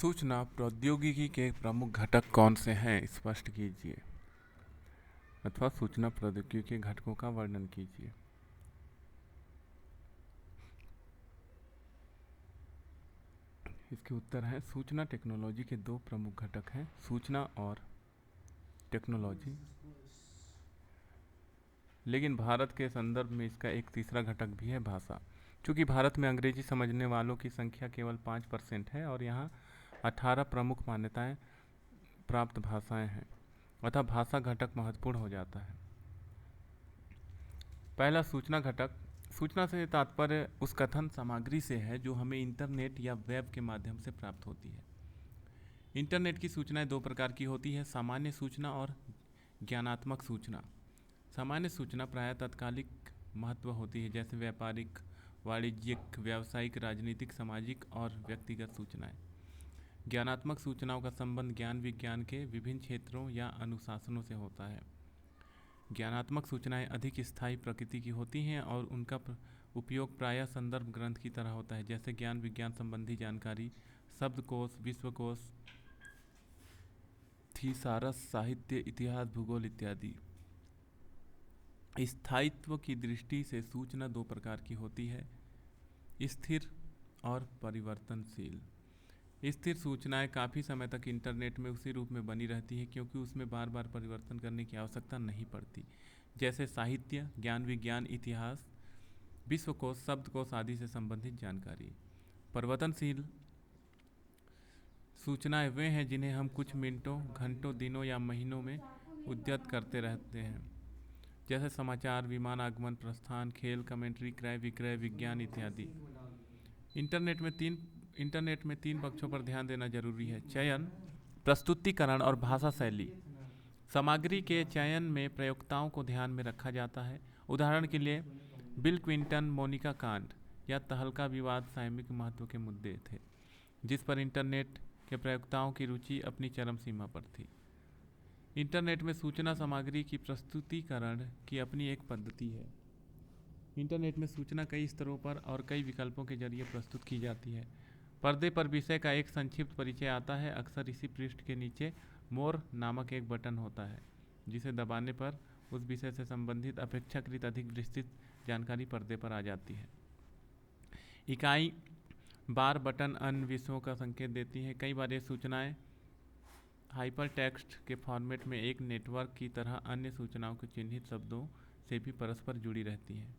सूचना प्रौद्योगिकी के प्रमुख घटक कौन से हैं स्पष्ट कीजिए, अथवा सूचना प्रौद्योगिकी के घटकों का वर्णन कीजिए। इसके उत्तर है सूचना टेक्नोलॉजी के दो प्रमुख घटक हैं, सूचना और टेक्नोलॉजी। लेकिन भारत के संदर्भ में इसका एक तीसरा घटक भी है, भाषा। क्योंकि भारत में अंग्रेजी समझने वालों की संख्या केवल 5% है और यहाँ 18 प्रमुख मान्यताएं प्राप्त भाषाएं हैं, अतः भाषा घटक महत्वपूर्ण हो जाता है। पहला सूचना घटक। सूचना से तात्पर्य उस कथन सामग्री से है जो हमें इंटरनेट या वेब के माध्यम से प्राप्त होती है। इंटरनेट की सूचनाएं दो प्रकार की होती है, सामान्य सूचना और ज्ञानात्मक सूचना। सामान्य सूचना प्रायः तात्कालिक महत्व होती है, जैसे व्यापारिक, वाणिज्यिक, व्यावसायिक, राजनीतिक, सामाजिक और व्यक्तिगत सूचनाएं। ज्ञानात्मक सूचनाओं का संबंध ज्ञान विज्ञान के विभिन्न क्षेत्रों या अनुशासनों से होता है। ज्ञानात्मक सूचनाएं अधिक स्थायी प्रकृति की होती हैं और उनका उपयोग प्रायः संदर्भ ग्रंथ की तरह होता है, जैसे ज्ञान विज्ञान संबंधी जानकारी, शब्दकोश, विश्वकोश, थीसारस, साहित्य, इतिहास, भूगोल इत्यादि। स्थायित्व की दृष्टि से सूचना दो प्रकार की होती है, स्थिर और परिवर्तनशील। स्थिर सूचनाएं काफ़ी समय तक इंटरनेट में उसी रूप में बनी रहती है क्योंकि उसमें बार बार परिवर्तन करने की आवश्यकता नहीं पड़ती, जैसे साहित्य, ज्ञान विज्ञान, इतिहास, विश्वकोश, शब्दकोश आदि से संबंधित जानकारी। परिवर्तनशील सूचनाएं वे हैं जिन्हें हम कुछ मिनटों, घंटों, दिनों या महीनों में उद्यत करते रहते हैं, जैसे समाचार, विमान आगमन, प्रस्थान, खेल, कमेंट्री, क्रय विक्रय, विज्ञान इत्यादि। इंटरनेट में तीन पक्षों पर ध्यान देना जरूरी है: चयन, प्रस्तुतिकरण और भाषा शैली। सामग्री के चयन में प्रयोक्ताओं को ध्यान में रखा जाता है। उदाहरण के लिए बिल क्लिंटन मोनिका कांड या तहलका विवाद सामयिक महत्व के मुद्दे थे, जिस पर इंटरनेट के प्रयोक्ताओं की रुचि अपनी चरम सीमा पर थी। इंटरनेट में सूचना सामग्री की प्रस्तुतिकरण की अपनी एक पद्धति है। इंटरनेट में सूचना कई स्तरों पर और कई विकल्पों के जरिए प्रस्तुत की जाती है। पर्दे पर विषय का एक संक्षिप्त परिचय आता है। अक्सर इसी पृष्ठ के नीचे मोर नामक एक बटन होता है, जिसे दबाने पर उस विषय से संबंधित अपेक्षाकृत अधिक विस्तृत जानकारी पर्दे पर आ जाती है। इकाई बार बटन अन्य विषयों का संकेत देती है। कई बार ये सूचनाएं हाइपरटेक्स्ट के फॉर्मेट में एक नेटवर्क की तरह अन्य सूचनाओं के चिन्हित शब्दों से भी परस्पर जुड़ी रहती हैं,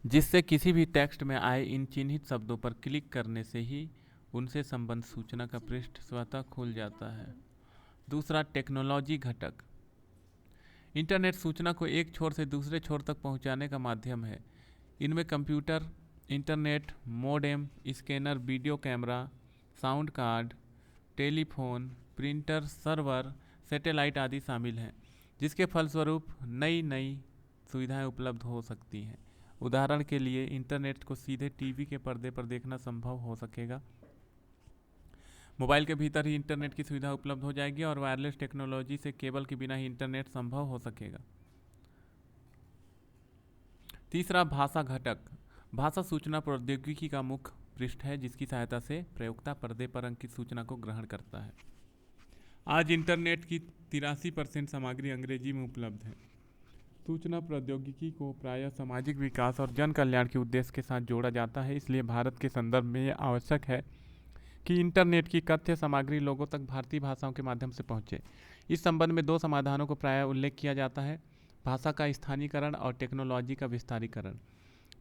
जिससे किसी भी टेक्स्ट में आए इन चिन्हित शब्दों पर क्लिक करने से ही उनसे संबंध सूचना का पृष्ठ स्वतः खुल जाता है। दूसरा, टेक्नोलॉजी घटक। इंटरनेट सूचना को एक छोर से दूसरे छोर तक पहुंचाने का माध्यम है। इनमें computer, internet, modem, scanner, video camera, sound card, telephone, printer, server, satellite आदि शामिल हैं, जिसके फलस्वरूप नई नई सुविधाएं उपलब्ध हो सकती हैं। उदाहरण के लिए इंटरनेट को सीधे टीवी के पर्दे पर देखना संभव हो सकेगा। मोबाइल के भीतर ही इंटरनेट की सुविधा उपलब्ध हो जाएगी और वायरलेस टेक्नोलॉजी से केबल के बिना ही इंटरनेट संभव हो सकेगा। तीसरा, भाषा घटक। भाषा सूचना प्रौद्योगिकी का मुख्य पृष्ठ है, जिसकी सहायता से प्रयोक्ता पर्दे पर अंकित सूचना को ग्रहण करता है। आज इंटरनेट की 83% सामग्री अंग्रेजी में उपलब्ध है। सूचना प्रौद्योगिकी को प्रायः सामाजिक विकास और जन कल्याण के उद्देश्य के साथ जोड़ा जाता है। इसलिए भारत के संदर्भ में यह आवश्यक है कि इंटरनेट की कथ्य सामग्री लोगों तक भारतीय भाषाओं के माध्यम से पहुंचे। इस संबंध में दो समाधानों को प्रायः उल्लेख किया जाता है: भाषा का स्थानीयकरण और टेक्नोलॉजी का विस्तारीकरण।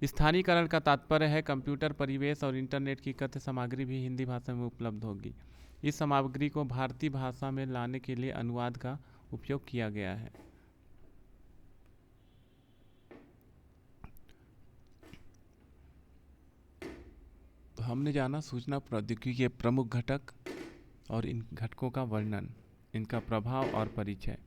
स्थानीयकरण का तात्पर्य है कंप्यूटर परिवेश और इंटरनेट की कथ्य सामग्री भी हिंदी भाषा में उपलब्ध होगी। इस सामग्री को भारतीय भाषा में लाने के लिए अनुवाद का उपयोग किया गया है। तो हमने जाना सूचना प्रौद्योगिकी के प्रमुख घटक और इन घटकों का वर्णन, इनका प्रभाव और परिचय।